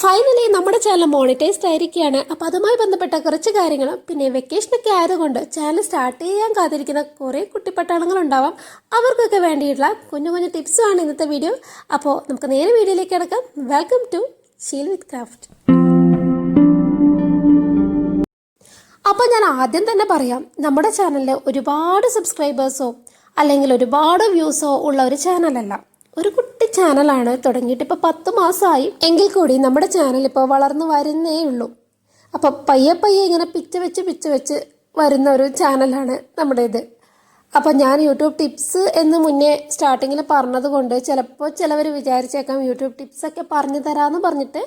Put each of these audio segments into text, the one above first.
Finally നമ്മുടെ channel monetised ആയിരിക്കുകയാണ്. അപ്പോൾ അതുമായി ബന്ധപ്പെട്ട കുറച്ച് കാര്യങ്ങൾ, പിന്നെ വെക്കേഷനൊക്കെ ആയതുകൊണ്ട് ചാനൽ സ്റ്റാർട്ട് ചെയ്യാൻ കാത്തിരിക്കുന്ന കുറേ കുട്ടിപ്പട്ടാളങ്ങളുണ്ടാവാം. അവർക്കൊക്കെ വേണ്ടിയിട്ടുള്ള കുഞ്ഞു കുഞ്ഞു ടിപ്സുമാണ് ഇന്നത്തെ വീഡിയോ. അപ്പോൾ നമുക്ക് നേരെ വീഡിയോയിലേക്ക് കിടക്കാം. Welcome to Sheel with craft. അപ്പോൾ ഞാൻ ആദ്യം തന്നെ പറയാം, നമ്മുടെ ചാനലിൽ ഒരുപാട് സബ്സ്ക്രൈബേഴ്സോ അല്ലെങ്കിൽ ഒരുപാട് വ്യൂസോ ഉള്ള ഒരു ചാനലല്ല. ഒരു കുട്ടി ചാനലാണ്. തുടങ്ങിയിട്ട് ഇപ്പോൾ 10 മാസമായി. എങ്കിൽ കൂടി നമ്മുടെ ചാനൽ ഇപ്പോൾ വളർന്നു വരുന്നേ ഉള്ളൂ. അപ്പോൾ പയ്യെ പയ്യെ ഇങ്ങനെ പിച്ച വെച്ച് വരുന്ന ഒരു ചാനലാണ് നമ്മുടേത്. അപ്പോൾ ഞാൻ യൂട്യൂബ് ടിപ്സ് എന്ന് മുന്നേ സ്റ്റാർട്ടിങ്ങിൽ പറഞ്ഞത് കൊണ്ട് ചിലപ്പോൾ ചിലവർ വിചാരിച്ചേക്കാം യൂട്യൂബ് ടിപ്സൊക്കെ പറഞ്ഞു തരാമെന്ന് പറഞ്ഞിട്ട്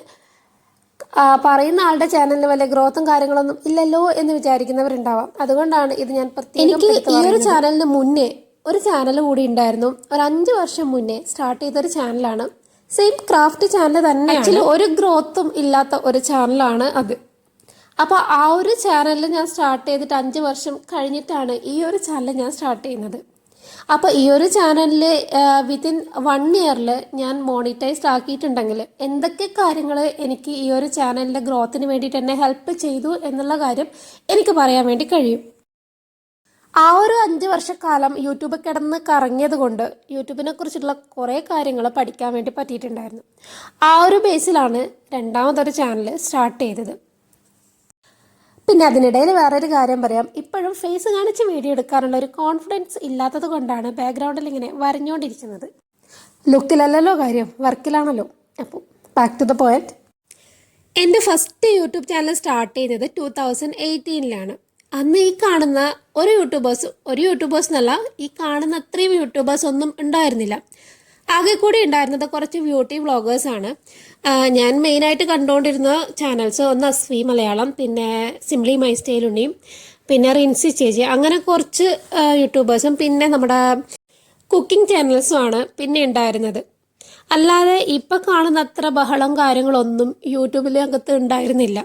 പറയുന്ന ആളുടെ ചാനലിൽ വല്ല ഗ്രോത്തും കാര്യങ്ങളൊന്നും ഇല്ലല്ലോ എന്ന് വിചാരിക്കുന്നവരുണ്ടാവാം. അതുകൊണ്ടാണ് ഇത് ഞാൻ പ്രത്യേകം. എനിക്ക് ഈ ഒരു ചാനലിന് മുന്നേ ഒരു ചാനൽ കൂടി ഉണ്ടായിരുന്നു. ഒരു 5 വർഷം മുന്നേ സ്റ്റാർട്ട് ചെയ്തൊരു ചാനലാണ്. സെയിം ക്രാഫ്റ്റ് ചാനൽ തന്നെ. ആക്ച്വലി ഒരു ഗ്രോത്തും ഇല്ലാത്ത ഒരു ചാനലാണ് അത്. അപ്പോൾ ആ ഒരു ചാനലിൽ ഞാൻ സ്റ്റാർട്ട് ചെയ്തിട്ട് 5 വർഷം കഴിഞ്ഞിട്ടാണ് ഈ ഒരു ചാനൽ ഞാൻ സ്റ്റാർട്ട് ചെയ്യുന്നത്. അപ്പോൾ ഈ ഒരു ചാനലിൽ വിത്തിൻ 1 ഇയറിൽ ഞാൻ മോണിറ്റൈസ്ഡ് ആക്കിയിട്ടുണ്ടെങ്കിൽ എന്തൊക്കെ കാര്യങ്ങൾ എനിക്ക് ഈ ഒരു ചാനലിൻ്റെ ഗ്രോത്തിന് വേണ്ടിയിട്ട് എന്നെ ഹെൽപ്പ് ചെയ്തു എന്നുള്ള കാര്യം എനിക്ക് പറയാൻ വേണ്ടി കഴിയും. ആ ഒരു 5 വർഷക്കാലം യൂട്യൂബ് കിടന്ന് കറങ്ങിയത് കൊണ്ട് യൂട്യൂബിനെ കുറിച്ചുള്ള കുറേ കാര്യങ്ങൾ പഠിക്കാൻ വേണ്ടി പറ്റിയിട്ടുണ്ടായിരുന്നു. ആ ഒരു ബേസിലാണ് രണ്ടാമതൊരു ചാനൽ സ്റ്റാർട്ട് ചെയ്തത്. പിന്നെ അതിനിടയിൽ വേറൊരു കാര്യം പറയാം. ഇപ്പോഴും ഫേസ് കാണിച്ച് വീഡിയോ എടുക്കാനുള്ള ഒരു കോൺഫിഡൻസ് ഇല്ലാത്തത് കൊണ്ടാണ് ബാക്ക്ഗ്രൗണ്ടിൽ ഇങ്ങനെ വരഞ്ഞുകൊണ്ടിരിക്കുന്നത്. ലുക്കിലല്ലല്ലോ കാര്യം, വർക്കിലാണല്ലോ. അപ്പോൾ ബാക്ക് ടു ദ പോയിന്റ്. എൻ്റെ ഫസ്റ്റ് യൂട്യൂബ് ചാനൽ സ്റ്റാർട്ട് ചെയ്തത് 2018 അന്ന് ഈ കാണുന്ന ഒരു യൂട്യൂബേഴ്സ് എന്നല്ല, ഈ കാണുന്ന അത്രയും യൂട്യൂബേഴ്സ് ഒന്നും ഉണ്ടായിരുന്നില്ല. ആകെ കൂടി ഉണ്ടായിരുന്നത് കുറച്ച് ബ്യൂട്ടി വ്ളോഗേഴ്സാണ്. ഞാൻ മെയിനായിട്ട് കണ്ടുകൊണ്ടിരുന്ന ചാനൽസ് ഒന്ന് അസ്വി മലയാളം, പിന്നെ സിംപ്ലി മൈ സ്റ്റൈൽ ഉണ്ണിയും, പിന്നെ റിൻസി ചേച്ചി, അങ്ങനെ കുറച്ച് യൂട്യൂബേഴ്സും പിന്നെ നമ്മുടെ കുക്കിംഗ് ചാനൽസുമാണ് പിന്നെ ഉണ്ടായിരുന്നത്. അല്ലാതെ ഇപ്പം കാണുന്ന അത്ര ബഹളം കാര്യങ്ങളൊന്നും യൂട്യൂബിലകത്ത് ഉണ്ടായിരുന്നില്ല.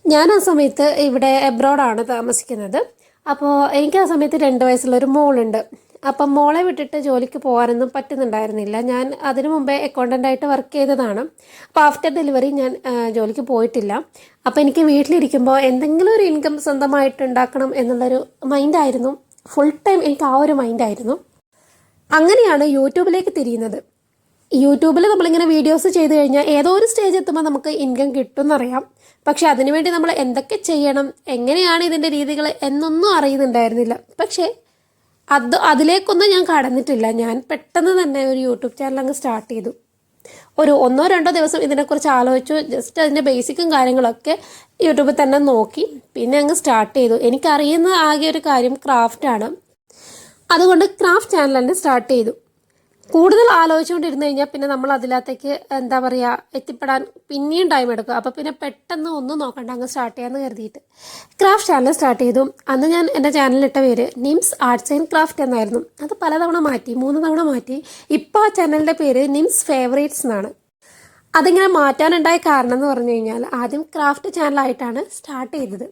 ഞാൻ ആ സമയത്ത് ഇവിടെ എബ്രോഡാണ് താമസിക്കുന്നത്. അപ്പോൾ എനിക്ക് ആ സമയത്ത് 2 വയസ്സുള്ളൊരു മോളുണ്ട്. അപ്പം മോളെ വിട്ടിട്ട് ജോലിക്ക് പോകാനൊന്നും പറ്റുന്നുണ്ടായിരുന്നില്ല. ഞാൻ അതിനു മുമ്പേ അക്കൗണ്ടൻ്റായിട്ട് വർക്ക് ചെയ്തതാണ്. അപ്പോൾ ആഫ്റ്റർ ഡെലിവറി ഞാൻ ജോലിക്ക് പോയിട്ടില്ല. അപ്പോൾ എനിക്ക് വീട്ടിലിരിക്കുമ്പോൾ എന്തെങ്കിലും ഒരു ഇൻകം സ്വന്തമായിട്ട് ഉണ്ടാക്കണം എന്നുള്ളൊരു മൈൻഡായിരുന്നു. ഫുൾ ടൈം എനിക്ക് ആ ഒരു മൈൻഡായിരുന്നു. അങ്ങനെയാണ് യൂട്യൂബിലേക്ക് തിരിയുന്നത്. യൂട്യൂബിൽ നമ്മളിങ്ങനെ വീഡിയോസ് ചെയ്ത് കഴിഞ്ഞാൽ ഏതോ ഒരു സ്റ്റേജ് എത്തുമ്പോൾ നമുക്ക് ഇൻകം കിട്ടുമെന്നറിയാം. പക്ഷെ അതിനുവേണ്ടി നമ്മൾ എന്തൊക്കെ ചെയ്യണം, എങ്ങനെയാണ് ഇതിൻ്റെ രീതികൾ എന്നൊന്നും അറിയുന്നുണ്ടായിരുന്നില്ല. പക്ഷേ അതിലേക്കൊന്നും ഞാൻ കടന്നിട്ടില്ല. ഞാൻ പെട്ടെന്ന് തന്നെ ഒരു യൂട്യൂബ് ചാനൽ അങ്ങ് സ്റ്റാർട്ട് ചെയ്തു. ഒരു 1-2 ദിവസം ഇതിനെക്കുറിച്ച് ആലോചിച്ചു. ജസ്റ്റ് അതിൻ്റെ ബേസിക്കും കാര്യങ്ങളൊക്കെ യൂട്യൂബിൽ തന്നെ നോക്കി പിന്നെ അങ്ങ് സ്റ്റാർട്ട് ചെയ്തു. എനിക്കറിയുന്ന ആകെ ഒരു കാര്യം ക്രാഫ്റ്റാണ്. അതുകൊണ്ട് ക്രാഫ്റ്റ് ചാനൽ തന്നെ സ്റ്റാർട്ട് ചെയ്തു. കൂടുതൽ ആലോചിച്ചുകൊണ്ടിരുന്നു കഴിഞ്ഞാൽ പിന്നെ നമ്മൾ അതിനകത്തേക്ക് എന്താ പറയുക എത്തിപ്പെടാൻ പിന്നെയും ടൈം എടുക്കും. അപ്പോൾ പിന്നെ പെട്ടെന്ന് ഒന്നും നോക്കണ്ട അങ്ങ് സ്റ്റാർട്ട് ചെയ്യാമെന്ന് കരുതിയിട്ട് ക്രാഫ്റ്റ് ചാനൽ സ്റ്റാർട്ട് ചെയ്തു. അന്ന് ഞാൻ എൻ്റെ ചാനലിലിട്ട പേര് നിംസ് ആർട്സ് ആൻഡ് ക്രാഫ്റ്റ് എന്നായിരുന്നു. അത് പലതവണ മാറ്റി, 3 തവണ മാറ്റി. ഇപ്പോൾ ആ ചാനലിൻ്റെ പേര് നിംസ് ഫേവറേറ്റ്സ് എന്നാണ്. അതിങ്ങനെ മാറ്റാനുണ്ടായ കാരണം എന്ന് പറഞ്ഞു കഴിഞ്ഞാൽ ആദ്യം ക്രാഫ്റ്റ് ചാനലായിട്ടാണ് സ്റ്റാർട്ട് ചെയ്തത്.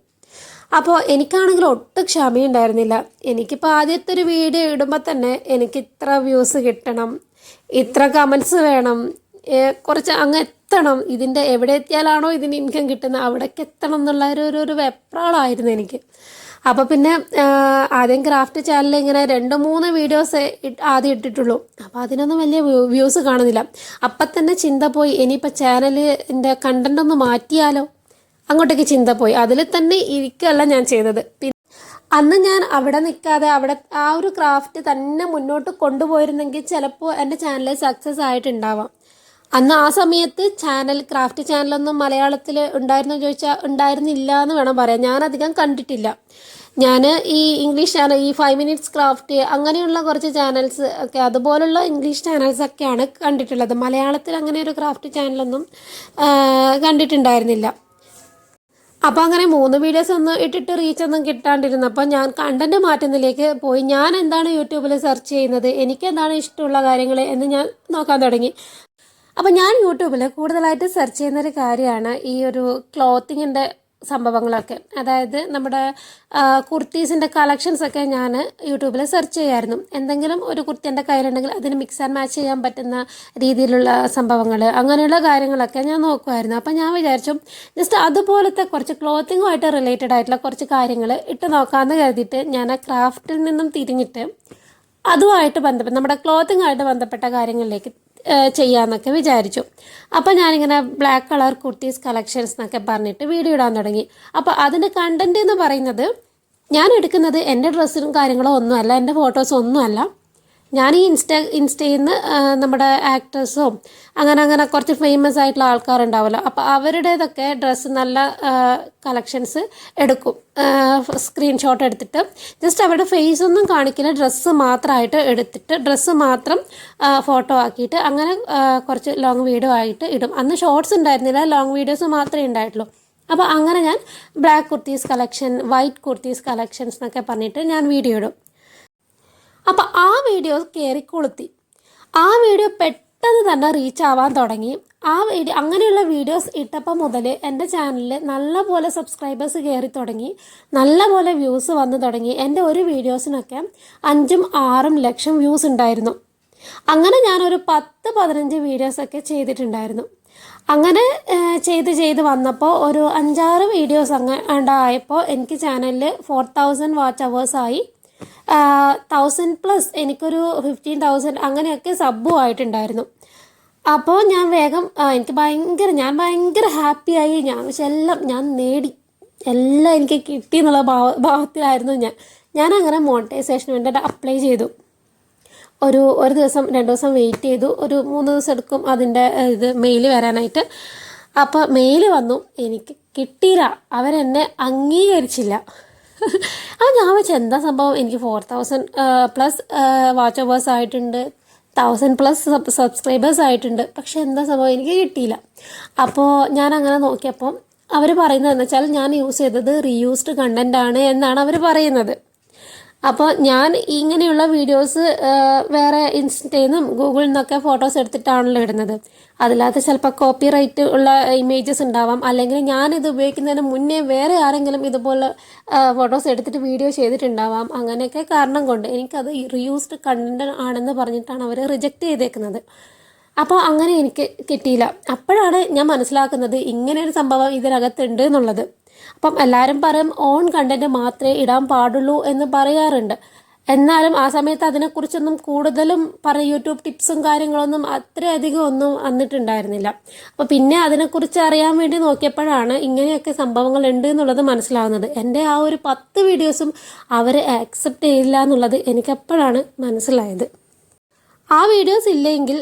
അപ്പോൾ എനിക്കാണെങ്കിൽ ഒട്ടും ക്ഷമയുണ്ടായിരുന്നില്ല. എനിക്കിപ്പോൾ ആദ്യത്തെ ഒരു വീഡിയോ ഇടുമ്പോൾ തന്നെ എനിക്ക് ഇത്ര വ്യൂസ് കിട്ടണം, ഇത്ര കമൻസ് വേണം, കുറച്ച് അങ്ങ് എത്തണം, ഇതിൻ്റെ എവിടെ എത്തിയാലാണോ ഇതിന് ഇൻകം കിട്ടുന്നത് അവിടേക്ക് എത്തണം എന്നുള്ള ഒരു വെപ്രാളമായിരുന്നു എനിക്ക്. അപ്പോൾ പിന്നെ ആദ്യം ക്രാഫ്റ്റ് ചാനലിൽ ഇങ്ങനെ 2-3 വീഡിയോസ് ആദ്യം ഇട്ടിട്ടുള്ളൂ. അപ്പോൾ അതിനൊന്നും വലിയ വ്യൂസ് കാണുന്നില്ല. അപ്പം തന്നെ ചിന്ത പോയി, ഇനിയിപ്പോൾ ചാനലിൻ്റെ കണ്ടൻ്റ് ഒന്ന് മാറ്റിയാലോ, അങ്ങോട്ടേക്ക് ചിന്ത പോയി. അതിൽ തന്നെ ഇരിക്കുകയല്ല ഞാൻ ചെയ്തത്. പിന്നെ അന്ന് ഞാൻ അവിടെ നിൽക്കാതെ ആ ഒരു ക്രാഫ്റ്റ് തന്നെ മുന്നോട്ട് കൊണ്ടുപോയിരുന്നെങ്കിൽ ചിലപ്പോൾ എൻ്റെ ചാനൽ സക്സസ് ആയിട്ടുണ്ടാവാം. അന്ന് ആ സമയത്ത് ക്രാഫ്റ്റ് ചാനലൊന്നും മലയാളത്തിൽ ഉണ്ടായിരുന്നോ ചോദിച്ചാൽ ഉണ്ടായിരുന്നില്ല എന്ന് വേണം പറയാൻ. ഞാനധികം കണ്ടിട്ടില്ല. ഞാൻ ഈ ഇംഗ്ലീഷ് ചാനൽ, ഈ 5 മിനിറ്റ്സ് ക്രാഫ്റ്റ് അങ്ങനെയുള്ള കുറച്ച് ചാനൽസ് ഒക്കെ, അതുപോലുള്ള ഇംഗ്ലീഷ് ചാനൽസൊക്കെയാണ് കണ്ടിട്ടുള്ളത്. മലയാളത്തിൽ അങ്ങനെ ഒരു ക്രാഫ്റ്റ് ചാനലൊന്നും കണ്ടിട്ടുണ്ടായിരുന്നില്ല. അപ്പോൾ അങ്ങനെ 3 വീഡിയോസ് ഒന്നും ഇട്ടിട്ട് റീച്ചൊന്നും കിട്ടാണ്ടിരുന്നപ്പോൾ ഞാൻ കണ്ടൻറ്റ് മാറ്റുന്നതിലേക്ക് പോയി. ഞാൻ എന്താണ് യൂട്യൂബിൽ സെർച്ച് ചെയ്യുന്നത്, എനിക്ക് എന്താണ് ഇഷ്ടമുള്ള കാര്യങ്ങൾ എന്ന് ഞാൻ നോക്കാൻ തുടങ്ങി. അപ്പോൾ ഞാൻ യൂട്യൂബിൽ കൂടുതലായിട്ട് സെർച്ച് ചെയ്യുന്നൊരു കാര്യമാണ് ഈ ഒരു ക്ലോത്തിങ്ങിൻ്റെ സംഭവങ്ങളൊക്കെ. അതായത് നമ്മുടെ കുർത്തീസിൻ്റെ കളക്ഷൻസൊക്കെ ഞാൻ യൂട്യൂബിൽ സെർച്ച് ചെയ്യായിരുന്നു. എന്തെങ്കിലും ഒരു കുർത്തി എൻ്റെ കയ്യിലുണ്ടെങ്കിൽ അതിന് മിക്സ് ആൻഡ് മാച്ച് ചെയ്യാൻ പറ്റുന്ന രീതിയിലുള്ള സംഭവങ്ങൾ, അങ്ങനെയുള്ള കാര്യങ്ങളൊക്കെ ഞാൻ നോക്കുമായിരുന്നു. അപ്പം ഞാൻ വിചാരിച്ചു ജസ്റ്റ് അതുപോലത്തെ കുറച്ച് ക്ലോത്തിങ്ങുമായിട്ട് റിലേറ്റഡ് ആയിട്ടുള്ള കുറച്ച് കാര്യങ്ങൾ ഇട്ട് നോക്കാമെന്ന് കരുതിയിട്ട് ഞാൻ ആ ക്രാഫ്റ്റിൽ നിന്നും തിരിഞ്ഞിട്ട് അതുമായിട്ട് ബന്ധപ്പെട്ട് നമ്മുടെ ക്ലോത്തിങ്ങുമായിട്ട് ബന്ധപ്പെട്ട കാര്യങ്ങളിലേക്ക് ചെയ്യാമെന്നൊക്കെ വിചാരിച്ചു. അപ്പോൾ ഞാനിങ്ങനെ ബ്ലാക്ക് കളർ കുർത്തീസ് കളക്ഷൻസ് എന്നൊക്കെ പറഞ്ഞിട്ട് വീഡിയോ ഇടാൻ തുടങ്ങി. അപ്പോൾ അതിൻ്റെ കണ്ടൻറ്റ് എന്ന് പറയുന്നത് ഞാൻ എടുക്കുന്നത് എൻ്റെ ഡ്രസ്സിനും കാര്യങ്ങളോ ഒന്നുമല്ല, എൻ്റെ ഫോട്ടോസും ഒന്നുമല്ല. ഞാൻ ഈ ഇൻസ്റ്റയിൽ നിന്ന് നമ്മുടെ ആക്ടേഴ്സും അങ്ങനെ കുറച്ച് ഫേമസ് ആയിട്ടുള്ള ആൾക്കാരുണ്ടാവുമല്ലോ, അപ്പോൾ അവരുടേതൊക്കെ ഡ്രസ്സ് നല്ല കളക്ഷൻസ് എടുക്കും, സ്ക്രീൻഷോട്ട് എടുത്തിട്ട് ജസ്റ്റ് അവരുടെ ഫേസ് ഒന്നും കാണിക്കില്ല, ഡ്രസ്സ് മാത്രമായിട്ട് എടുത്തിട്ട് ഡ്രസ്സ് മാത്രം ഫോട്ടോ ആക്കിയിട്ട് അങ്ങനെ കുറച്ച് ലോങ് വീഡിയോ ആയിട്ട് ഇടും. അന്ന് ഷോർട്സ് ഉണ്ടായിരുന്നില്ല, ലോങ് വീഡിയോസ് മാത്രമേ ഉണ്ടായിട്ടുള്ളൂ. അപ്പോൾ അങ്ങനെ ഞാൻ black kurtis collection, white kurtis collections എന്നൊക്കെ പറഞ്ഞിട്ട് ഞാൻ വീഡിയോ ഇടും. അപ്പോൾ ആ വീഡിയോ കയറി കൊളുത്തി. ആ വീഡിയോ പെട്ടെന്ന് തന്നെ റീച്ച് ആവാൻ തുടങ്ങി. ആ വീഡിയോ അങ്ങനെയുള്ള വീഡിയോസ് ഇട്ടപ്പോൾ മുതൽ എൻ്റെ ചാനലിൽ നല്ലപോലെ സബ്സ്ക്രൈബേഴ്സ് കയറി തുടങ്ങി, നല്ലപോലെ വ്യൂസ് വന്നു തുടങ്ങി. എൻ്റെ ഒരു വീഡിയോസിനൊക്കെ 5-6 ലക്ഷം വ്യൂസ് ഉണ്ടായിരുന്നു. അങ്ങനെ ഞാനൊരു 10-15 വീഡിയോസൊക്കെ ചെയ്തിട്ടുണ്ടായിരുന്നു. അങ്ങനെ ചെയ്ത് വന്നപ്പോൾ ഒരു 5-6 വീഡിയോസ് ഉണ്ടായപ്പോൾ എനിക്ക് ചാനലിൽ 4000 വാച്ച് അവേഴ്സായി. 1000+ എനിക്കൊരു 15,000 അങ്ങനെയൊക്കെ സബ്ബും ആയിട്ടുണ്ടായിരുന്നു. അപ്പോൾ ഞാൻ വേഗം ഞാൻ ഭയങ്കര ഹാപ്പിയായി. ഞാൻ നേടി, എല്ലാം എനിക്ക് കിട്ടി എന്നുള്ള ഭാവത്തിലായിരുന്നു ഞാൻ അങ്ങനെ മോണിറ്റൈസേഷന് വേണ്ടി അപ്ലൈ ചെയ്തു. ഒരു ദിവസം 2 ദിവസം വെയിറ്റ് ചെയ്തു. ഒരു 3 ദിവസം എടുക്കും അതിൻ്റെ മെയിൽ വരാനായിട്ട്. അപ്പോൾ മെയിൽ വന്നു, എനിക്ക് കിട്ടിയില്ല, അവരെന്നെ അംഗീകരിച്ചില്ല. അപ്പോൾ ഞാൻ വെച്ചാൽ എന്താ സംഭവം, എനിക്ക് 4000+ വാച്ച് അവേഴ്സ് ആയിട്ടുണ്ട്, 1000+ സബ്സ്ക്രൈബേഴ്സ് ആയിട്ടുണ്ട്, പക്ഷെ എന്താ സംഭവം എനിക്ക് കിട്ടിയില്ല. അപ്പോൾ ഞാൻ അങ്ങനെ നോക്കിയപ്പോൾ അവർ പറയുന്നതെന്ന് വെച്ചാൽ ഞാൻ യൂസ് ചെയ്തത് റീയൂസ്ഡ് കണ്ടൻ്റ് ആണ് എന്നാണ് അവർ പറയുന്നത്. അപ്പോൾ ഞാൻ ഇങ്ങനെയുള്ള വീഡിയോസ് വേറെ ഇൻസ്റ്റയിൽ നിന്നും ഗൂഗിളിൽ നിന്നൊക്കെ ഫോട്ടോസ് എടുത്തിട്ടാണല്ലോ ഇടുന്നത്. അതിനകത്ത് ചിലപ്പോൾ കോപ്പി റൈറ്റ് ഉള്ള ഇമേജസ് ഉണ്ടാവാം, അല്ലെങ്കിൽ ഞാനിത് ഉപയോഗിക്കുന്നതിന് മുന്നേ വേറെ ആരെങ്കിലും ഇതുപോലെ ഫോട്ടോസ് എടുത്തിട്ട് വീഡിയോ ചെയ്തിട്ടുണ്ടാവാം. അങ്ങനെയൊക്കെ കാരണം കൊണ്ട് എനിക്കത് റീയൂസ്ഡ് കണ്ടന്റ് ആണെന്ന് പറഞ്ഞിട്ടാണ് അവർ റിജക്റ്റ് ചെയ്തേക്കുന്നത്. അപ്പോൾ അങ്ങനെ എനിക്ക് കിട്ടിയില്ല. അപ്പോഴാണ് ഞാൻ മനസ്സിലാക്കുന്നത് ഇങ്ങനെയൊരു സംഭവം ഇതിനകത്തുണ്ട് എന്നുള്ളത്. അപ്പം എല്ലാവരും പറയും ഓൺ കണ്ടന്റ് മാത്രമേ ഇടാൻ പാടുള്ളൂ എന്ന് പറയാറുണ്ട്. എന്നാലും ആ സമയത്ത് അതിനെക്കുറിച്ചൊന്നും കൂടുതലും യൂട്യൂബ് ടിപ്സും കാര്യങ്ങളൊന്നും അത്രയധികം ഒന്നും വന്നിട്ടുണ്ടായിരുന്നില്ല. അപ്പോൾ പിന്നെ അതിനെക്കുറിച്ച് അറിയാൻ വേണ്ടി നോക്കിയപ്പോഴാണ് ഇങ്ങനെയൊക്കെ സംഭവങ്ങൾ ഉണ്ട് എന്നുള്ളത് മനസ്സിലാവുന്നത്. എൻ്റെ ആ ഒരു 10 വീഡിയോസും അവർ ആക്സെപ്റ്റ് ചെയ്യില്ല എന്നുള്ളത് എനിക്കപ്പോഴാണ് മനസ്സിലായത്. ആ വീഡിയോസ് ഇല്ലെങ്കിൽ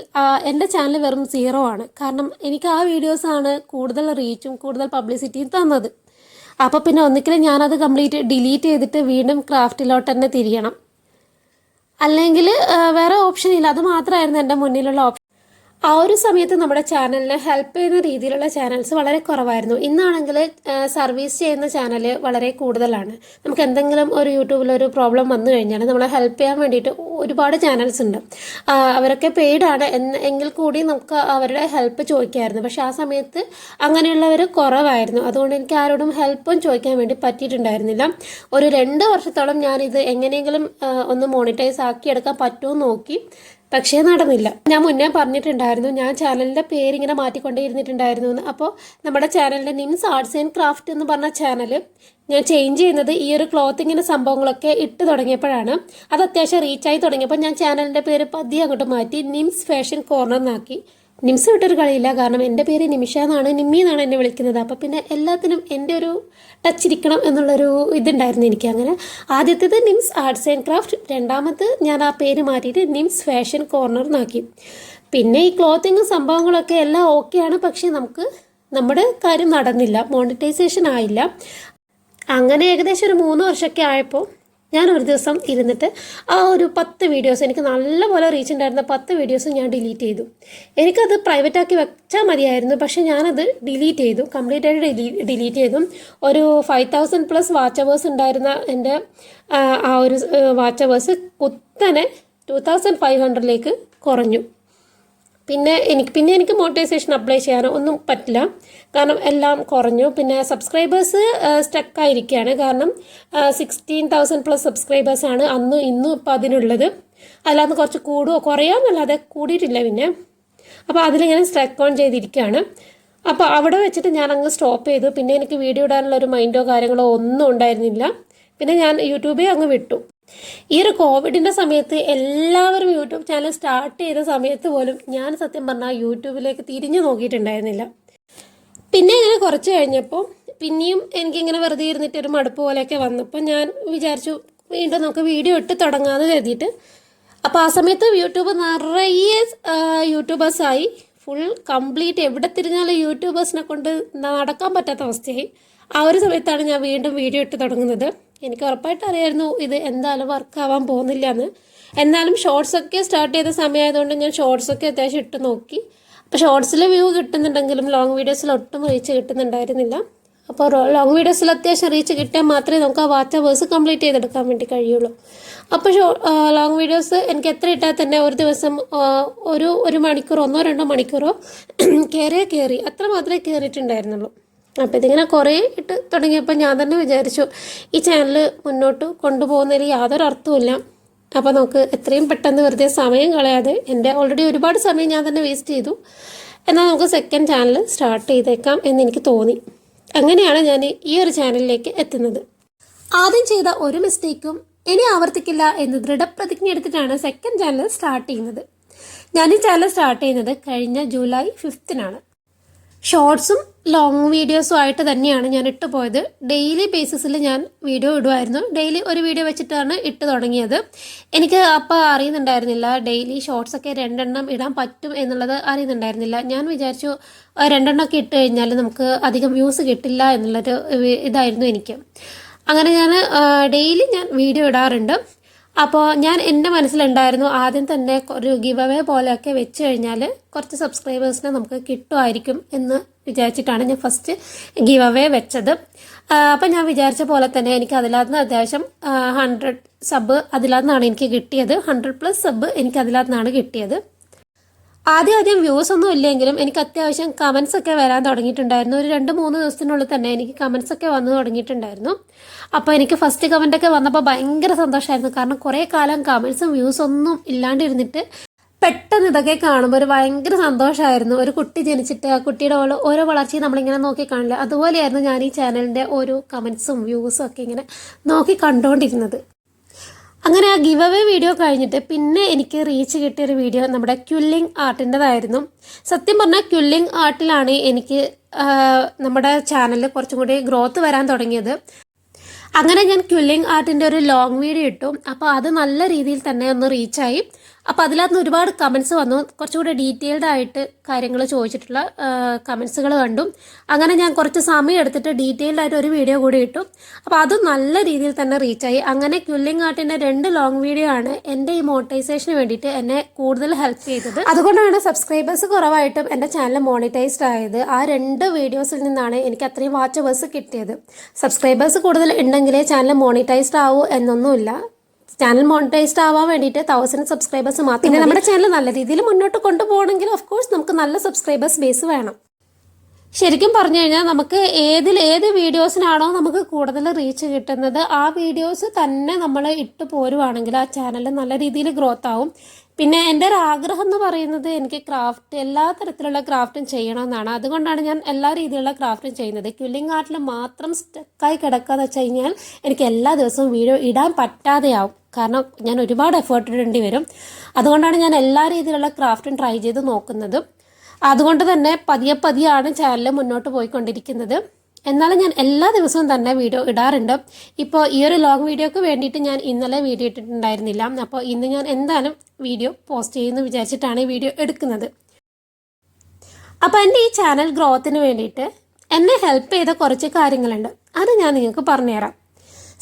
എൻ്റെ ചാനൽ വെറും 0 ആണ്. കാരണം എനിക്ക് ആ വീഡിയോസാണ് കൂടുതൽ റീച്ചും കൂടുതൽ പബ്ലിസിറ്റിയും തന്നത്. അപ്പോൾ പിന്നെ ഒന്നിക്കലും ഞാനത് കംപ്ലീറ്റ് ഡിലീറ്റ് ചെയ്തിട്ട് വീണ്ടും ക്രാഫ്റ്റിലോട്ട് തന്നെ തിരിയണം, അല്ലെങ്കിൽ വേറെ ഓപ്ഷൻ ഇല്ല. അത് മാത്രമായിരുന്നു എൻ്റെ മുന്നിലുള്ള ഓപ്ഷൻ. ആ ഒരു സമയത്ത് നമ്മുടെ ചാനലിനെ ഹെൽപ്പ് ചെയ്യുന്ന രീതിയിലുള്ള ചാനൽസ് വളരെ കുറവായിരുന്നു. ഇന്നാണെങ്കിൽ സർവീസ് ചെയ്യുന്ന ചാനൽ വളരെ കൂടുതലാണ്. നമുക്ക് എന്തെങ്കിലും ഒരു യൂട്യൂബിലൊരു പ്രോബ്ലം വന്നു കഴിഞ്ഞാൽ നമ്മളെ ഹെൽപ്പ് ചെയ്യാൻ വേണ്ടിയിട്ട് ഒരുപാട് ചാനൽസ് ഉണ്ട്. അവരൊക്കെ പെയ്ഡാണ് എങ്കിൽ കൂടി നമുക്ക് അവരുടെ ഹെൽപ്പ് ചോദിക്കാമായിരുന്നു. പക്ഷെ ആ സമയത്ത് അങ്ങനെയുള്ളവർ കുറവായിരുന്നു. അതുകൊണ്ട് എനിക്ക് ആരോടും ഹെൽപ്പും ചോദിക്കാൻ വേണ്ടി പറ്റിയിട്ടുണ്ടായിരുന്നില്ല. ഒരു 2 വർഷത്തോളം ഞാനിത് എങ്ങനെയെങ്കിലും ഒന്ന് മോണിറ്റൈസ് ആക്കിയെടുക്കാൻ പറ്റുമോ നോക്കി, പക്ഷേ നടന്നില്ല. ഞാൻ മുന്നേ പറഞ്ഞിട്ടുണ്ടായിരുന്നു ഞാൻ ചാനലിൻ്റെ പേരിങ്ങനെ മാറ്റിക്കൊണ്ടേ ഇരുന്നിട്ടുണ്ടായിരുന്നു എന്ന്. അപ്പോൾ നമ്മുടെ ചാനലിൻ്റെ നിംസ് ആർട്സ് ആൻഡ് ക്രാഫ്റ്റ് എന്ന് പറഞ്ഞ ചാനൽ ഞാൻ ചേഞ്ച് ചെയ്യുന്നത് ഈ ഒരു ക്ലോത്തിങ്ങിൻ്റെ സംഭവങ്ങളൊക്കെ ഇട്ട് തുടങ്ങിയപ്പോഴാണ്. അത് അത്യാവശ്യം റീച്ചായി തുടങ്ങിയപ്പോൾ ഞാൻ ചാനലിൻ്റെ പേര് പതിയെ അങ്ങോട്ട് മാറ്റി നിംസ് ഫാഷൻ കോർണർ എന്നാക്കി. നിംസ് വിട്ടൊരു കളിയില്ല, കാരണം എൻ്റെ പേര് നിമിഷ എന്നാണ്, നിമ്മി എന്നാണ് എന്നെ വിളിക്കുന്നത്. അപ്പോൾ പിന്നെ എല്ലാത്തിനും എൻ്റെ ഒരു ടച്ച് ഇരിക്കണം എന്നുള്ളൊരു ഇതുണ്ടായിരുന്നു എനിക്ക്. അങ്ങനെ ആദ്യത്തേത് നിംസ് ആർട്സ് ആൻഡ് ക്രാഫ്റ്റ്, രണ്ടാമത് ഞാൻ ആ പേര് മാറ്റിയിട്ട് നിംസ് ഫാഷൻ കോർണർ എന്നാക്കി. പിന്നെ ഈ ക്ലോത്തിങ് സംഭവങ്ങളൊക്കെ എല്ലാം ഓക്കെയാണ്, പക്ഷേ നമ്മുടെ കാര്യം നടന്നില്ല, മോണിറ്റൈസേഷൻ ആയില്ല. അങ്ങനെ ഏകദേശം ഒരു 3 വർഷമൊക്കെ ആയപ്പോൾ ഞാൻ ഒരു ദിവസം ഇരുന്നിട്ട് ആ ഒരു 10 വീഡിയോസ്, എനിക്ക് നല്ലപോലെ റീച്ച് ഉണ്ടായിരുന്ന 10 വീഡിയോസ് ഞാൻ ഡിലീറ്റ് ചെയ്തു. എനിക്കത് പ്രൈവറ്റാക്കി വെച്ചാൽ മതിയായിരുന്നു, പക്ഷേ ഞാനത് ഡിലീറ്റ് ചെയ്തു, കംപ്ലീറ്റ് ആയിട്ട് ഡിലീറ്റ് ചെയ്തു. ഒരു 5000+ വാച്ച് അവേഴ്സ് ഉണ്ടായിരുന്ന എൻ്റെ ആ ഒരു വാച്ച് അവേഴ്സ് കുത്തനെ 2500ലേക്ക് കുറഞ്ഞു. പിന്നെ എനിക്ക് മോണിറ്റൈസേഷൻ അപ്ലൈ ചെയ്യാനോ ഒന്നും പറ്റില്ല. കാരണം എല്ലാം കുറഞ്ഞു. പിന്നെ സബ്സ്ക്രൈബേഴ്സ് സ്റ്റക്കായിരിക്കുകയാണ്. കാരണം 16,000+ സബ്സ്ക്രൈബേഴ്സാണ് അന്നും ഇന്നും ഇപ്പോൾ അതിനുള്ളത്. അല്ലാതെ കുറച്ച് കൂടുകയോ കുറയാമെന്നല്ലാതെ കൂടിയിട്ടില്ല. പിന്നെ അപ്പോൾ അതിലിങ്ങനെ സ്ട്രക്ക് ഓൺ ചെയ്തിരിക്കുകയാണ്. അപ്പോൾ അവിടെ വെച്ചിട്ട് ഞാൻ അങ്ങ് സ്റ്റോപ്പ് ചെയ്തു. പിന്നെ എനിക്ക് വീഡിയോ ഇടാനുള്ള ഒരു മൈൻഡോ കാര്യങ്ങളോ ഒന്നും ഉണ്ടായിരുന്നില്ല. പിന്നെ ഞാൻ യൂട്യൂബേ അങ്ങ് വിട്ടു. ഈ ഒരു കോവിഡിൻ്റെ സമയത്ത് എല്ലാവരും യൂട്യൂബ് ചാനൽ സ്റ്റാർട്ട് ചെയ്ത സമയത്ത് പോലും ഞാൻ സത്യം പറഞ്ഞാൽ യൂട്യൂബിലേക്ക് തിരിഞ്ഞു നോക്കിയിട്ടുണ്ടായിരുന്നില്ല. പിന്നെ ഇങ്ങനെ കുറച്ച് കഴിഞ്ഞപ്പോൾ പിന്നെയും എനിക്കിങ്ങനെ വെറുതെ ഇരുന്നിട്ട് ഒരു മടുപ്പ് പോലെയൊക്കെ വന്നപ്പോൾ ഞാൻ വിചാരിച്ചു വീണ്ടും നമുക്ക് വീഡിയോ ഇട്ട് തുടങ്ങാമെന്ന് കരുതിയിട്ട്. അപ്പോൾ ആ സമയത്ത് യൂട്യൂബ് നിറയെ യൂട്യൂബേഴ്സായി. ഫുൾ കംപ്ലീറ്റ് എവിടെ തിരിഞ്ഞാലും യൂട്യൂബേഴ്സിനെ കൊണ്ട് നടക്കാൻ പറ്റാത്ത അവസ്ഥയായി. ആ ഒരു സമയത്താണ് ഞാൻ വീണ്ടും വീഡിയോ ഇട്ട് തുടങ്ങുന്നത്. എനിക്ക് ഉറപ്പായിട്ട് അറിയായിരുന്നു ഇത് എന്തായാലും വർക്കാവാൻ പോകുന്നില്ല എന്ന്. എന്നാലും ഷോർട്സൊക്കെ സ്റ്റാർട്ട് ചെയ്ത സമയമായതുകൊണ്ട് ഞാൻ ഷോർട്സൊക്കെ അത്യാവശ്യം ഇട്ട് നോക്കി. അപ്പോൾ ഷോർട്സിൽ വ്യൂ കിട്ടുന്നുണ്ടെങ്കിലും ലോങ് വീഡിയോസിൽ ഒട്ടും റീച്ച് കിട്ടുന്നുണ്ടായിരുന്നില്ല. അപ്പോൾ ലോങ് വീഡിയോസിൽ അത്യാവശ്യം റീച്ച് കിട്ടിയാൽ മാത്രമേ നമുക്ക് ആ വാച്ച് അവേഴ്സ് കംപ്ലീറ്റ് ചെയ്തെടുക്കാൻ വേണ്ടി കഴിയുള്ളൂ. അപ്പോൾ ലോങ് വീഡിയോസ് എനിക്ക് എത്ര ഇട്ടാൽ തന്നെ ഒരു ദിവസം ഒരു മണിക്കൂറോ 1-2 മണിക്കൂറോ കയറി അത്ര മാത്രമേ കയറിയിട്ടുണ്ടായിരുന്നുള്ളൂ. അപ്പോൾ ഇതിങ്ങനെ കുറേ ഇട്ട് തുടങ്ങിയപ്പോൾ ഞാൻ തന്നെ വിചാരിച്ചു ഈ ചാനൽ മുന്നോട്ട് കൊണ്ടുപോകുന്നതിൽ യാതൊരു അർത്ഥവുമില്ല. അപ്പോൾ നമുക്ക് എത്രയും പെട്ടെന്ന് വെറുതെ സമയം കളയാതെ, എൻ്റെ ഓൾറെഡി ഒരുപാട് സമയം ഞാൻ തന്നെ വേസ്റ്റ് ചെയ്തു, എന്നാൽ നമുക്ക് സെക്കൻഡ് ചാനൽ സ്റ്റാർട്ട് ചെയ്തേക്കാം എന്നെനിക്ക് തോന്നി. അങ്ങനെയാണ് ഞാൻ ഈ ഒരു ചാനലിലേക്ക് എത്തുന്നത്. ആദ്യം ചെയ്ത ഒരു മിസ്റ്റേക്കും ഇനി ആവർത്തിക്കില്ല എന്ന് ദൃഢപ്രതിജ്ഞ എടുത്തിട്ടാണ് സെക്കൻഡ് ചാനൽ സ്റ്റാർട്ട് ചെയ്യുന്നത്. ഞാൻ ഈ ചാനൽ സ്റ്റാർട്ട് ചെയ്യുന്നത് കഴിഞ്ഞ ജൂലൈ 5-നാണ്. ഷോർട്സും ലോങ് വീഡിയോസും ആയിട്ട് തന്നെയാണ് ഞാൻ ഇട്ട് പോയത്. ഡെയിലി ബേസിസിൽ ഞാൻ വീഡിയോ ഇടുമായിരുന്നു. ഡെയിലി ഒരു വീഡിയോ വെച്ചിട്ടാണ് ഇട്ട് തുടങ്ങിയത്. എനിക്ക് അപ്പോൾ അറിയുന്നുണ്ടായിരുന്നില്ല ഡെയിലി ഷോർട്സൊക്കെ 2 എണ്ണം ഇടാൻ പറ്റും എന്നുള്ളത് അറിയുന്നുണ്ടായിരുന്നില്ല. ഞാൻ വിചാരിച്ചു 2 എണ്ണമൊക്കെ ഇട്ട് കഴിഞ്ഞാൽ നമുക്ക് അധികം വ്യൂസ് കിട്ടില്ല എന്നുള്ളൊരു ഇതായിരുന്നു എനിക്ക്. അങ്ങനെ ഞാൻ ഡെയിലി ഞാൻ വീഡിയോ ഇടാറുണ്ട്. അപ്പോൾ ഞാൻ എൻ്റെ മനസ്സിലുണ്ടായിരുന്നു ആദ്യം തന്നെ ഒരു ഗിവ് അവേ പോലെയൊക്കെ വെച്ച് കഴിഞ്ഞാൽ കുറച്ച് സബ്സ്ക്രൈബേഴ്സിനെ നമുക്ക് കിട്ടുമായിരിക്കും എന്ന് വിചാരിച്ചിട്ടാണ് ഞാൻ ഫസ്റ്റ് ഗിവ് അവേ വെച്ചത്. അപ്പം ഞാൻ വിചാരിച്ച പോലെ തന്നെ എനിക്ക് അതിനകത്ത് അത്യാവശ്യം 100 സബ് അതിനകത്താണ് എനിക്ക് കിട്ടിയത്. 100+ സബ് എനിക്ക് അതിനകത്താണ് കിട്ടിയത്. ആദ്യം വ്യൂസ് ഒന്നും ഇല്ലെങ്കിലും എനിക്ക് അത്യാവശ്യം കമൻസ് ഒക്കെ വരാൻ തുടങ്ങിയിട്ടുണ്ടായിരുന്നു. ഒരു 2-3 ദിവസത്തിനുള്ളിൽ തന്നെ എനിക്ക് കമൻസ് ഒക്കെ വന്നു തുടങ്ങിയിട്ടുണ്ടായിരുന്നു. അപ്പോൾ എനിക്ക് ഫസ്റ്റ് കമൻ്റൊക്കെ വന്നപ്പോൾ ഭയങ്കര സന്തോഷമായിരുന്നു. കാരണം കുറേ കാലം കമൻസും വ്യൂസ് ഒന്നും ഇല്ലാണ്ടിരുന്നിട്ട് പെട്ടെന്ന് ഇതൊക്കെ കാണുമ്പോൾ ഒരു ഭയങ്കര സന്തോഷമായിരുന്നു. ഒരു കുട്ടി ജനിച്ചിട്ട് ആ കുട്ടിയുടെ ഓരോ വളർച്ചയും നമ്മളിങ്ങനെ നോക്കി കാണില്ല, അതുപോലെയായിരുന്നു ഞാൻ ഈ ചാനലിൻ്റെ ഓരോ കമൻസും വ്യൂസും ഒക്കെ ഇങ്ങനെ നോക്കി കണ്ടുകൊണ്ടിരുന്നത്. അങ്ങനെ ആ ഗിവ് അവേ വീഡിയോ കഴിഞ്ഞിട്ട് പിന്നെ എനിക്ക് റീച്ച് കിട്ടിയൊരു വീഡിയോ നമ്മുടെ ക്വില്ലിംഗ് ആർട്ടിൻ്റെതായിരുന്നു. സത്യം പറഞ്ഞാൽ ക്വില്ലിംഗ് ആർട്ടിലാണ് എനിക്ക് നമ്മുടെ ചാനലിൽ കുറച്ചും കൂടി ഗ്രോത്ത് വരാൻ തുടങ്ങിയത്. അങ്ങനെ ഞാൻ ക്വില്ലിംഗ് ആർട്ടിൻ്റെ ഒരു ലോങ് വീഡിയോ ഇട്ടു. അപ്പോൾ അത് നല്ല രീതിയിൽ തന്നെ ഒന്ന് റീച്ചായി. അപ്പോൾ അതിനകത്ത് ഒരുപാട് കമൻസ് വന്നു. കുറച്ചുകൂടി ഡീറ്റെയിൽഡ് ആയിട്ട് കാര്യങ്ങൾ ചോദിച്ചിട്ടുള്ള കമൻസുകൾ കണ്ടു. അങ്ങനെ ഞാൻ കുറച്ച് സമയം എടുത്തിട്ട് ഡീറ്റെയിൽഡ് ആയിട്ട് ഒരു വീഡിയോ കൂടി ഇട്ടു. അപ്പോൾ അത് നല്ല രീതിയിൽ തന്നെ റീച്ചായി. അങ്ങനെ ക്വില്ലിംഗ് ആർട്ടിൻ്റെ 2 ലോങ് വീഡിയോ ആണ് എൻ്റെ ഈ മോണിറ്റൈസേഷന് വേണ്ടിയിട്ട് എന്നെ കൂടുതൽ ഹെൽപ്പ് ചെയ്തത്. അതുകൊണ്ടാണ് സബ്സ്ക്രൈബേഴ്സ് കുറവായിട്ടും എൻ്റെ ചാനൽ മോണിറ്റൈസ്ഡ് ആയത്. ആ 2 വീഡിയോസിൽ നിന്നാണ് എനിക്ക് അത്രയും വാച്ച് അവേഴ്സ് കിട്ടിയത്. സബ്സ്ക്രൈബേഴ്സ് കൂടുതൽ ഉണ്ടെങ്കിലേ ചാനൽ മോണിറ്റൈസ്ഡ് ആവൂ എന്നൊന്നുമില്ല. ചാനൽ മോണിറ്റൈസ്ഡ് ആവാൻ വേണ്ടിയിട്ട് 1000 സബ്സ്ക്രൈബേഴ്സ് മാത്രം. പിന്നെ നമ്മുടെ ചാനൽ നല്ല രീതിയിൽ മുന്നോട്ട് കൊണ്ടുപോകണമെങ്കിൽ ഓഫ് കോഴ്സ് നമുക്ക് നല്ല സബ്സ്ക്രൈബേഴ്സ് ബേസ് വേണം. ശരിക്കും പറഞ്ഞു കഴിഞ്ഞാൽ നമുക്ക് ഏത് വീഡിയോസിനാണോ നമുക്ക് കൂടുതൽ റീച്ച് കിട്ടുന്നത് ആ വീഡിയോസ് തന്നെ നമ്മൾ ഇട്ട് പോരുവാണെങ്കിൽ ആ ചാനൽ നല്ല രീതിയിൽ ഗ്രോത്ത് ആവും. പിന്നെ എൻ്റെ ഒരു ആഗ്രഹം എന്ന് പറയുന്നത് എനിക്ക് എല്ലാ തരത്തിലുള്ള ക്രാഫ്റ്റും ചെയ്യണമെന്നാണ്. അതുകൊണ്ടാണ് ഞാൻ എല്ലാ രീതിയിലുള്ള ക്രാഫ്റ്റും ചെയ്യുന്നത്. ക്വില്ലിംഗ് ആർട്ടിൽ മാത്രം സ്റ്റക്കായി കിടക്കാന്ന് വെച്ച് കഴിഞ്ഞാൽ എനിക്ക് എല്ലാ ദിവസവും വീഡിയോ ഇടാൻ പറ്റാതെയാവും. കാരണം ഞാൻ ഒരുപാട് എഫേർട്ട് ഇടേണ്ടി വരും. അതുകൊണ്ടാണ് ഞാൻ എല്ലാ രീതിയിലുള്ള ക്രാഫ്റ്റും ട്രൈ ചെയ്ത് നോക്കുന്നത്. അതുകൊണ്ട് തന്നെ പതിയെയാണ് ചാനൽ മുന്നോട്ട് പോയിക്കൊണ്ടിരിക്കുന്നത്. എന്നാലും ഞാൻ എല്ലാ ദിവസവും തന്നെ വീഡിയോ ഇടാറുണ്ട്. ഇപ്പോൾ ഈ ഒരു ലോങ് വീഡിയോക്ക് വേണ്ടിയിട്ട് ഞാൻ ഇന്നലെ വീഡിയോ ഇട്ടിട്ടുണ്ടായിരുന്നില്ല. അപ്പോൾ ഇന്ന് ഞാൻ എന്തായാലും വീഡിയോ പോസ്റ്റ് ചെയ്യുമെന്ന് വിചാരിച്ചിട്ടാണ് ഈ വീഡിയോ എടുക്കുന്നത്. അപ്പോൾ എൻ്റെ ഈ ചാനൽ ഗ്രോത്തിന് വേണ്ടിയിട്ട് എന്നെ ഹെൽപ്പ് ചെയ്ത കുറച്ച് കാര്യങ്ങളുണ്ട്. അത് ഞാൻ നിങ്ങൾക്ക് പറഞ്ഞുതരാം.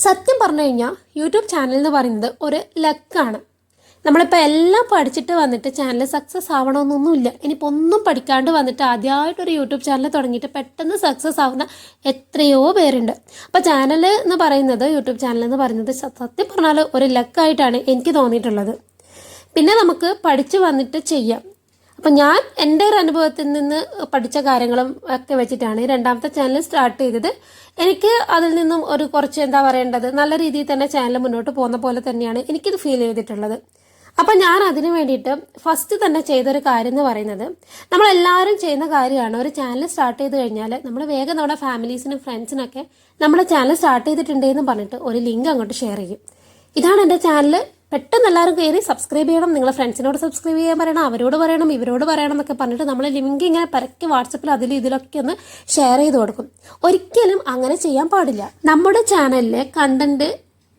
സത്യം പറഞ്ഞു കഴിഞ്ഞാൽ യൂട്യൂബ് ചാനൽ എന്ന് പറയുന്നത് ഒരു ലക്കാണ്. നമ്മളിപ്പോൾ എല്ലാം പഠിച്ചിട്ട് വന്നിട്ട് ചാനൽ സക്സസ് ആവണമെന്നൊന്നുമില്ല. ഇനിയിപ്പോൾ ഒന്നും പഠിക്കാണ്ട് വന്നിട്ട് ആദ്യമായിട്ടൊരു യൂട്യൂബ് ചാനൽ തുടങ്ങിയിട്ട് പെട്ടെന്ന് സക്സസ് ആവുന്ന എത്രയോ പേരുണ്ട്. അപ്പോൾ ചാനൽ എന്ന് പറയുന്നത് യൂട്യൂബ് ചാനൽ എന്ന് പറയുന്നത് സത്യം പറഞ്ഞാൽ ഒരു ലക്കായിട്ടാണ് എനിക്ക് തോന്നിയിട്ടുള്ളത്. പിന്നെ നമുക്ക് പഠിച്ച് വന്നിട്ട് ചെയ്യാം. അപ്പം ഞാൻ എൻ്റെ ഒരു അനുഭവത്തിൽ നിന്ന് പഠിച്ച കാര്യങ്ങളും ഒക്കെ വെച്ചിട്ടാണ് രണ്ടാമത്തെ ചാനൽ സ്റ്റാർട്ട് ചെയ്തത്. എനിക്ക് അതിൽ നിന്നും ഒരു കുറച്ച് എന്താ പറയേണ്ടത്, നല്ല രീതിയിൽ തന്നെ ചാനൽ മുന്നോട്ട് പോകുന്ന പോലെ തന്നെയാണ് എനിക്കിത് ഫീൽ ചെയ്തിട്ടുള്ളത്. അപ്പം ഞാൻ അതിന് വേണ്ടിയിട്ട് ഫസ്റ്റ് തന്നെ ചെയ്തൊരു കാര്യം എന്ന് പറയുന്നത്, നമ്മളെല്ലാവരും ചെയ്യുന്ന കാര്യമാണ്, ഒരു ചാനൽ സ്റ്റാർട്ട് ചെയ്ത് കഴിഞ്ഞാൽ നമ്മൾ വേഗം നമ്മുടെ ഫാമിലീസിനും ഫ്രണ്ട്സിനൊക്കെ നമ്മുടെ ചാനൽ സ്റ്റാർട്ട് ചെയ്തിട്ടുണ്ടെന്ന് പറഞ്ഞിട്ട് ഒരു ലിങ്ക് അങ്ങോട്ട് ഷെയർ ചെയ്യും. ഇതാണ് എൻ്റെ ചാനൽ, പെട്ടെന്ന് എല്ലാവരും കയറി സബ്സ്ക്രൈബ് ചെയ്യണം, നിങ്ങളെ ഫ്രണ്ട്സിനോട് സബ്സ്ക്രൈബ് ചെയ്യാൻ പറയണം, അവരോട് പറയണം, ഇവരോട് പറയണം എന്നൊക്കെ പറഞ്ഞിട്ട് നമ്മൾ ലിങ്ക് ഇങ്ങനെ പരക്കെ വാട്സപ്പിൽ ഇതിലൊക്കെ ഒന്ന് ഷെയർ ചെയ്ത് കൊടുക്കും. ഒരിക്കലും അങ്ങനെ ചെയ്യാൻ പാടില്ല. നമ്മുടെ ചാനലിലെ കണ്ടന്റ്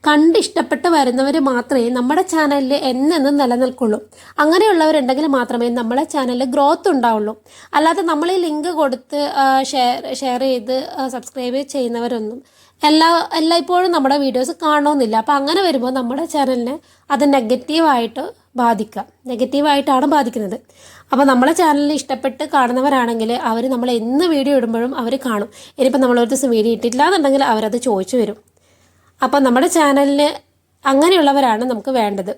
കണ്ട് ഇഷ്ടപ്പെട്ട് വരുന്നവർ മാത്രമേ നമ്മുടെ ചാനലിൽ എന്നെന്നും നിലനിൽക്കുള്ളൂ. അങ്ങനെയുള്ളവരുണ്ടെങ്കിൽ മാത്രമേ നമ്മുടെ ചാനലിൽ ഗ്രോത്ത് ഉണ്ടാവുള്ളൂ. അല്ലാതെ നമ്മൾ ഈ ലിങ്ക് കൊടുത്ത് ഷെയർ ചെയ്ത് സബ്സ്ക്രൈബ് ചെയ്യുന്നവരൊന്നും എല്ലായ്പ്പോഴും നമ്മുടെ വീഡിയോസ് കാണണമെന്നില്ല. അപ്പോൾ അങ്ങനെ വരുമ്പോൾ നമ്മുടെ ചാനലിനെ അത് നെഗറ്റീവായിട്ടാണ് ബാധിക്കുന്നത്. അപ്പോൾ നമ്മളെ ചാനലിൽ ഇഷ്ടപ്പെട്ട് കാണുന്നവരാണെങ്കിൽ അവർ നമ്മൾ എന്ന് വീഡിയോ ഇടുമ്പോഴും അവർ കാണും. ഇനിയിപ്പോൾ നമ്മളൊരു ദിവസം വീഡിയോ ഇട്ടില്ല എന്നുണ്ടെങ്കിൽ അവരത് ചോദിച്ചു വരും. അപ്പോൾ നമ്മുടെ ചാനലിൽ അങ്ങനെയുള്ളവരാണ് നമുക്ക് വേണ്ടത്.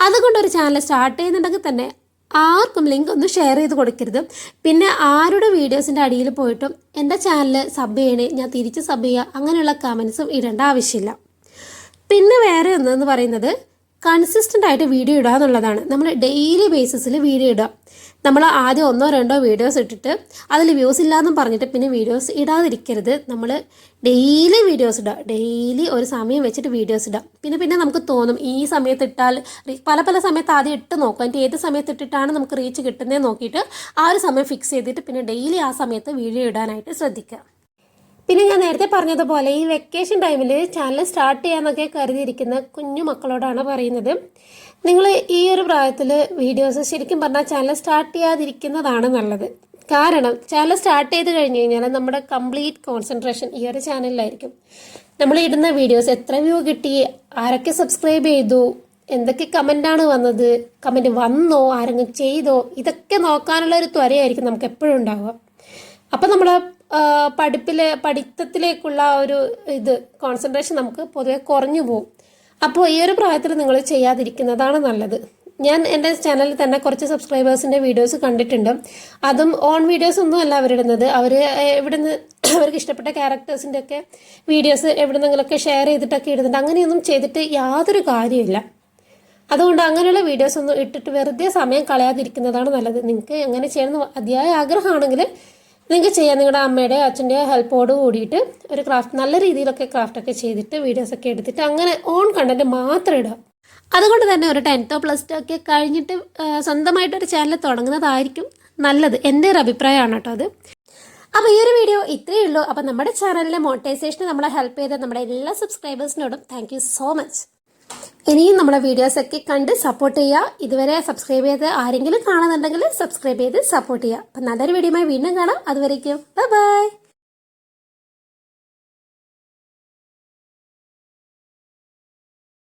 അതുകൊണ്ടൊരു ചാനൽ സ്റ്റാർട്ട് ചെയ്യുന്നുണ്ടെങ്കിൽ തന്നെ ആർക്കും ലിങ്ക് ഒന്നും ഷെയർ ചെയ്ത് കൊടുക്കരുത്. പിന്നെ ആരുടെ വീഡിയോസിൻ്റെ അടിയിൽ പോയിട്ടും എൻ്റെ ചാനൽ സബ് ചെയ്യണേ, ഞാൻ തിരിച്ച് സബ് ചെയ്യുക, അങ്ങനെയുള്ള കമൻസും ഇടേണ്ട ആവശ്യമില്ല. പിന്നെ വേറെ ഒന്നെന്ന് പറയുന്നത്, കൺസിസ്റ്റൻ്റ് ആയിട്ട് വീഡിയോ ഇടുക എന്നുള്ളതാണ്. നമ്മൾ ഡെയിലി ബേസിസിൽ വീഡിയോ ഇടുക. നമ്മൾ ആദ്യം 1-2 വീഡിയോസ് ഇട്ടിട്ട് അതിൽ വ്യൂസ് ഇല്ലയെന്നും പറഞ്ഞിട്ട് പിന്നെ വീഡിയോസ് ഇടാതിരിക്കരുത്. നമ്മൾ ഡെയിലി വീഡിയോസ് ഇടുക, ഡെയിലി ഒരു സമയം വെച്ചിട്ട് വീഡിയോസ് ഇടുക. പിന്നെ നമുക്ക് തോന്നും ഈ സമയത്ത് ഇട്ടാൽ, പല സമയത്ത് ആദ്യം ഇട്ട് നോക്കും, അതിൻ്റെ ഏത് സമയത്ത് ഇട്ടിട്ടാണ് നമുക്ക് റീച്ച് കിട്ടുന്നത് നോക്കിയിട്ട് ആ ഒരു സമയം ഫിക്സ് ചെയ്തിട്ട് പിന്നെ ഡെയിലി ആ സമയത്ത് വീഡിയോ ഇടാനായിട്ട് ശ്രദ്ധിക്കുക. പിന്നെ ഞാൻ നേരത്തെ പറഞ്ഞതുപോലെ ഈ വെക്കേഷൻ ടൈമിൽ ചാനൽ സ്റ്റാർട്ട് ചെയ്യാമെന്നൊക്കെ കരുതിയിരിക്കുന്ന കുഞ്ഞു മക്കളോടാണ് പറയുന്നത്, നിങ്ങൾ ഈ ഒരു പ്രായത്തിൽ വീഡിയോസ് ശരിക്കും പറഞ്ഞാൽ ചാനൽ സ്റ്റാർട്ട് ചെയ്യാതിരിക്കുന്നതാണ് നല്ലത്. കാരണം ചാനൽ സ്റ്റാർട്ട് ചെയ്ത് കഴിഞ്ഞ് കഴിഞ്ഞാൽ നമ്മുടെ കംപ്ലീറ്റ് കോൺസെൻട്രേഷൻ ഈ ഒരു ചാനലിലായിരിക്കും. നമ്മൾ ഇടുന്ന വീഡിയോസ് എത്ര വ്യൂ കിട്ടി, ആരൊക്കെ സബ്സ്ക്രൈബ് ചെയ്തു, എന്തൊക്കെ കമൻ്റാണ് വന്നത്, കമൻറ്റ് വന്നോ, ആരെങ്കിലും ചെയ്തോ, ഇതൊക്കെ നോക്കാനുള്ള ഒരു ത്വരയായിരിക്കും നമുക്ക് എപ്പോഴും ഉണ്ടാവുക. അപ്പം നമ്മൾ പഠിത്തത്തിലേക്കുള്ള ഒരു കോൺസെൻട്രേഷൻ നമുക്ക് പൊതുവെ കുറഞ്ഞു പോകും. അപ്പോൾ ഈ ഒരു പ്രായത്തിൽ നിങ്ങൾ ചെയ്യാതിരിക്കുന്നതാണ് നല്ലത്. ഞാൻ എൻ്റെ ചാനലിൽ തന്നെ കുറച്ച് സബ്സ്ക്രൈബേഴ്സിൻ്റെ വീഡിയോസ് കണ്ടിട്ടുണ്ട്. അതും ഓൺ വീഡിയോസ് ഒന്നും അല്ല അവരിടുന്നത്. ഇവിടുന്ന് അവർക്ക് ഇഷ്ടപ്പെട്ട ക്യാരക്ടേഴ്സിൻ്റെ ഒക്കെ വീഡിയോസ് എവിടുന്നെങ്കിലൊക്കെ ഷെയർ ചെയ്തിട്ടൊക്കെ ഇടുന്നുണ്ട്. അങ്ങനെയൊന്നും ചെയ്തിട്ട് യാതൊരു കാര്യമില്ല. അതുകൊണ്ട് അങ്ങനെയുള്ള വീഡിയോസ് ഒന്നും ഇട്ടിട്ട് വെറുതെ സമയം കളയാതിരിക്കുന്നതാണ് നല്ലത്. നിങ്ങൾക്ക് അങ്ങനെ ചെയ്യണമെന്ന് അതിയായ ആഗ്രഹമാണെങ്കിൽ നിങ്ങൾക്ക് ചെയ്യാം. നിങ്ങളുടെ അമ്മയുടെയോ അച്ഛൻ്റെയോ ഹെൽപ്പോട് കൂടിയിട്ട് ഒരു നല്ല രീതിയിലൊക്കെ ക്രാഫ്റ്റൊക്കെ ചെയ്തിട്ട് വീഡിയോസൊക്കെ എടുത്തിട്ട് അങ്ങനെ ഓൺ കണ്ടൻറ്റ് മാത്രം ഇടുക. അതുകൊണ്ട് തന്നെ ഒരു 10th +2 ഒക്കെ കഴിഞ്ഞിട്ട് സ്വന്തമായിട്ടൊരു ചാനൽ തുടങ്ങുന്നതായിരിക്കും നല്ലത്. എൻ്റെ ഒരു അഭിപ്രായമാണ് കേട്ടോ അത്. അപ്പോൾ ഈ ഒരു വീഡിയോ ഇത്രയേ ഉള്ളൂ. അപ്പോൾ നമ്മുടെ ചാനലിലെ മോണിറ്റൈസേഷന് നമ്മളെ ഹെൽപ്പ് ചെയ്ത നമ്മുടെ എല്ലാ സബ്സ്ക്രൈബേഴ്സിനോടും താങ്ക് യു സോ മച്ച്. ഇനിയും നമ്മുടെ വീഡിയോസൊക്കെ കണ്ട് സപ്പോർട്ട് ചെയ്യുക. ഇതുവരെ സബ്സ്ക്രൈബ് ചെയ്ത് ആരെങ്കിലും കാണുന്നുണ്ടെങ്കിൽ സബ്സ്ക്രൈബ് ചെയ്ത് സപ്പോർട്ട് ചെയ്യുക. അപ്പം നല്ലൊരു വീഡിയോയുമായി വീണ്ടും കാണാം. അതുവരേക്കും ബൈ.